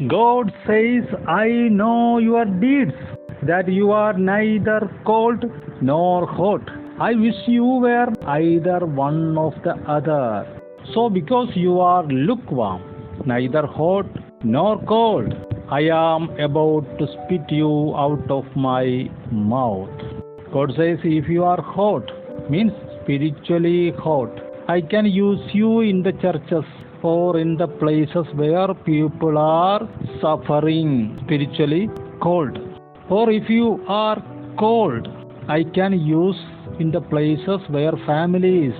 God says, I know your deeds, that you are neither cold nor hot. I wish you were either one of the other. So because you are lukewarm, neither hot nor cold, I am about to spit you out of my mouth. God says, if you are hot, means spiritually hot, I can use you in the churches or in the places where people are suffering spiritually cold. Or if you are cold, I can use in the places where families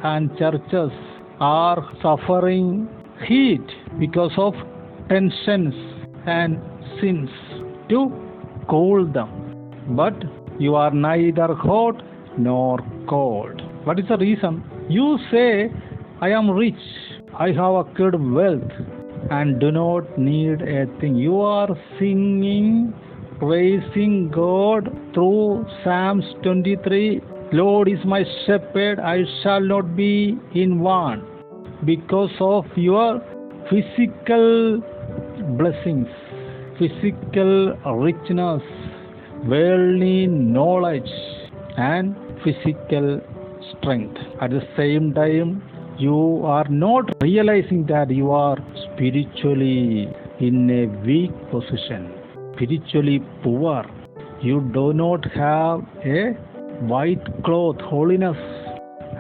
and churches are suffering heat because of tensions and sins to cool them. But you are neither hot nor cold. What is the reason? You say, I am rich, I have acquired wealth and do not need a thing. You are singing, praising God through Psalms 23. Lord is my shepherd, I shall not be in want. Because of your physical blessings, physical richness, worldly knowledge and physical strength. At the same time, you are not realizing that you are spiritually in a weak position, spiritually poor. You do not have a white cloth, holiness,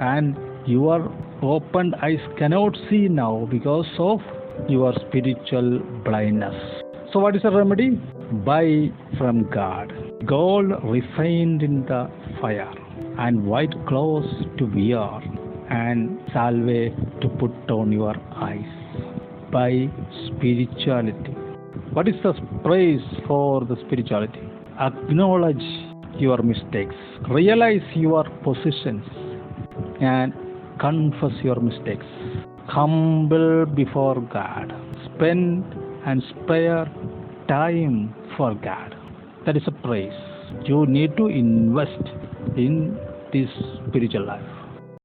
and your opened eyes cannot see now because of your spiritual blindness. So what is the remedy? Buy from God gold refined in the fire, and white clothes to wear, and salve to put on your eyes. By spirituality. What is the praise for the spirituality? Acknowledge your mistakes, realize your positions, and confess your mistakes. Humble before God. Spend and spare time for God. That is a praise. You need to invest in this spiritual life.